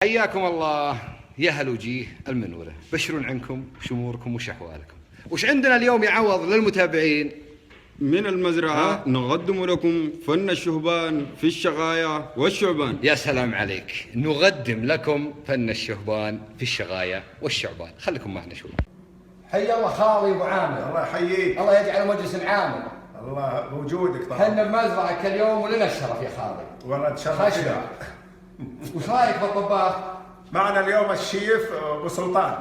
حياكم الله يا هل وجيه المنورة، بشرون عنكم شموركم وش أحوالكم؟ وش عندنا اليوم يا عوض للمتابعين؟ من المزرعة نقدم لكم فن الشهبان في الشغاية والشعبان. يا سلام عليك، نقدم لكم فن الشهبان في الشغاية والشعبان. خليكم معنا شوي. حي الله خالي ابو عامر. الله يحييك. الله يجعل مجلس عامر. الله بوجودك طبعا. احنا بمزرعك اليوم ولنا الشرف يا خالي. والله تشرف خشبة. وش رايك بالطباخ؟ معنا اليوم الشيف ابو سلطان.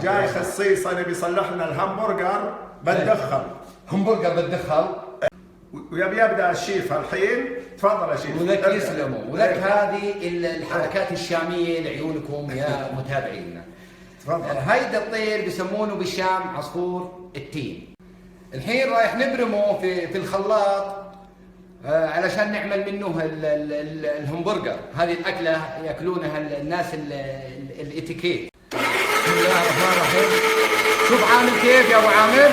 جاي خصيصا يبي يصلح لنا الهمبرجر بالدخل. همبرجر بالدخل. ويبي يبدا الشيف الحين. تفضل يا شيف. ولك يسلموا، ولك هذه الحركات الشاميه لعيونكم يا متابعينا. تفضل. هيدا الطير بيسمونه بالشام عصفور التين. الحين رايح نبرمه في الخلاط علشان نعمل منه الهمبرجر. هذه الاكله ياكلونها الناس الاتيكيت. بسم الله الرحمن الرحيم. شوف عامل كيف يا ابو عامر؟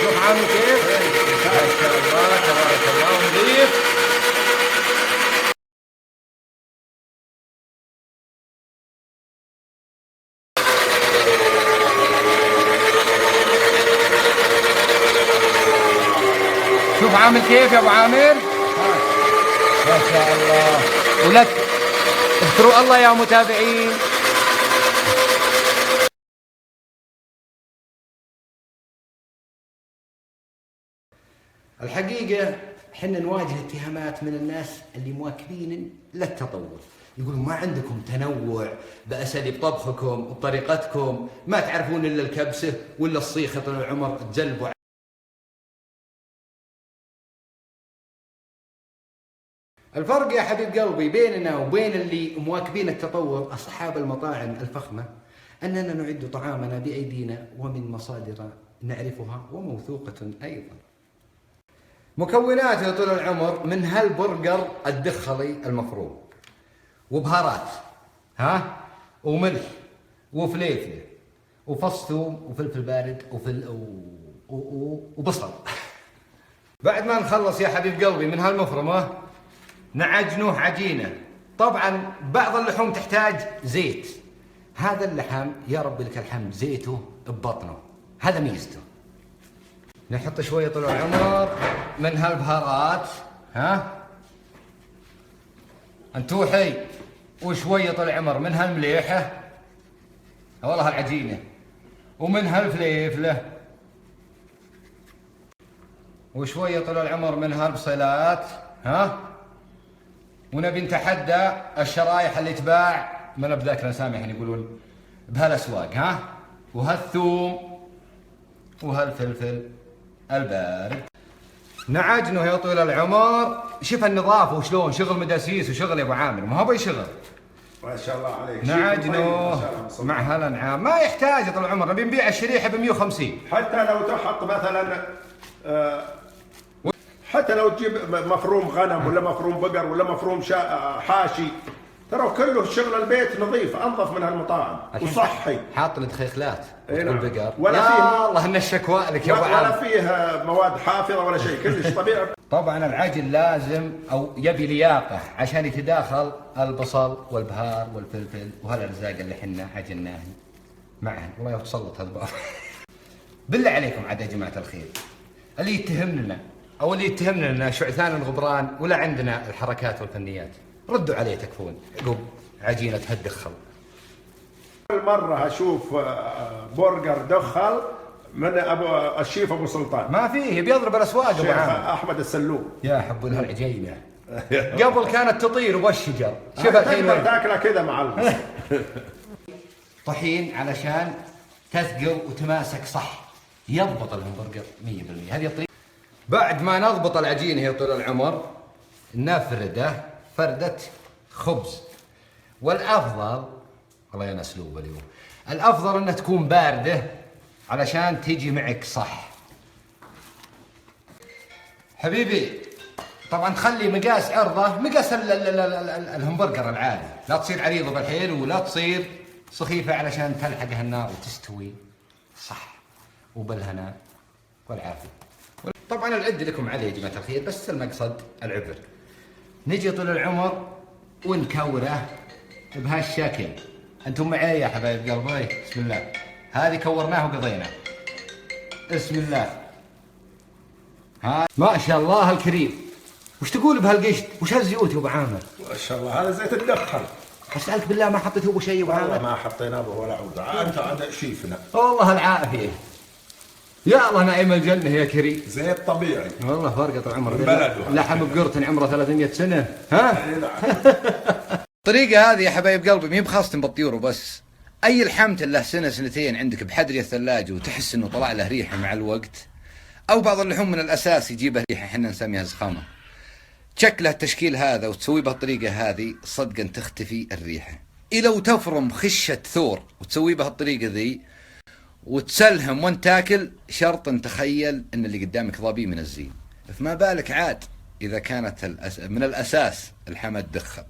شوف عامل كيف؟ ما شاء الله تبارك الله نظيف. شوف عامل كيف يا ابو عامر؟ ما شاء الله. ولك اذكروا الله يا متابعين. الحقيقة حنا نواجه اتهامات من الناس اللي مواكبين للتطور، يقولون ما عندكم تنوع بأساليب طبخكم وطريقتكم، ما تعرفون إلا الكبسة ولا الصيخة طول العمر تجلبوا. الفرق يا حبيب قلبي بيننا وبين اللي مواكبين التطور أصحاب المطاعم الفخمة أننا نعد طعامنا بأيدينا ومن مصادر نعرفها وموثوقة أيضا. مكوناته طول العمر من هالبرجر الدخلي المفروم، وبهارات وملح وفليفله وفص ثوم وفلفل بارد وبصل. بعد ما نخلص يا حبيب قلبي من هالمفرمه نعجنه عجينه. طبعا بعض اللحوم تحتاج زيت، هذا اللحم يا رب لك الحمد زيته ببطنه، هذا ميزته. نحط شويه طول العمر من هالبهارات انتوحي، وشويه طول العمر من هالمليحه والله هالعجينه، ومن هالفليفله، وشويه طول العمر من هالبصيلات ونبي نتحدى الشرايح اللي تباع ما بذاكر سامح يقولون بهالاسواق وهالثوم وهالفلفل البارد. نعجنه يا طويل العمر. شوف النظافه وشلون شغل مداسيس وشغل يا ابو عامر، ما هو باي شغل. ما شاء الله عليك. نعجنه مع هالانعام، ما يحتاج يا طويل العمر. نبي نبيع الشريحه ب 150. حتى لو تحط مثلا حتى لو تجيب مفروم غنم ولا مفروم بقر ولا مفروم حاشي، ترى كله شغل البيت نظيف انظف من هالمطاعم وصحي. حاط الدخيخلات والبقر ولا فيه الله ان الشكوى لك يا ابو عامر، ولا فيه مواد حافظه ولا شيء، كلش طبيعي. طبعا العجن لازم او يبي لياقه عشان يتداخل البصل والبهار والفلفل وهالارزاق اللي حنا عجناها معها. الله يتسلط هالباب. بالله عليكم عاد يا جماعه الخير، اللي يتهمنا او اللي يتهمنا ان شعثان الغبران ولا عندنا الحركات والفنيات، ردوا عليه تكفون. عقب عجينه هالدخل. أول مرة أشوف برجر دخل من الشيف أبو سلطان. ما فيه، بيضرب الأسواق أبو عامر. أحمد السلوم. يا حب العجينة. قبل كانت تطير وبالشجر، شوف الحين تقدر تاكلها كذا مع طحين علشان تثقل وتماسك صح، يضبط الهمبرجر 100%. هذه الطريقة. بعد ما نضبط العجينة يا طول العمر نفرده فردة خبز. والأفضل والله يا اسلوب اليوم، الافضل انها تكون بارده علشان تيجي معك صح. حبيبي طبعا تخلي مقاس عرضه مقاس الهمبرجر العادي، لا تصير عريضه بالحيل ولا تصير سخيفه علشان تلحقها النار وتستوي صح وبالهنا والعافيه. طبعا العد لكم عليه يا جماعه الخير، بس المقصد العبر. نجي طول العمر ونكوره بهالشكل. انتم معي يا حبايب قلبي؟ بسم الله. هذه كورناه وقضينا. بسم الله. ها ما شاء الله الكريم. وش تقول بهالقشط؟ وش هالزيوت يا ابو عامر؟ ما شاء الله هذا زيت الدخن. اسالك بالله ما حطيته ابو شيء يا ابو والله عامر؟ ما حطينا به ولا عوده، انت عاد شيفنا. والله العافيه. يا الله نعيم الجنه يا كريم. زيت طبيعي. والله فرقة طال عمرك. بلده. لحم بقرطن عمره 300 سنه. ها؟ اي نعم. الطريقة هذه يا حبايب قلبي مي بخاصة بالطيور وبس. أي لحمت له سنة سنتين عندك بحدري الثلاجة وتحس إنه طلع له ريحة مع الوقت، أو بعض اللحوم من الأساس يجيبه ريحة إحنا نسميها زخامة، تشكله التشكيل هذا وتسويه بهالطريقة هذه صدقا تختفي الريحة. إلى وتفرم خشة ثور وتسويه بهالطريقة ذي وتسلهم وانت تاكل، شرط ان تخيل ان اللي قدامك ضبي من الزين، فما بالك عاد إذا كانت من الأساس الحمى تدخل.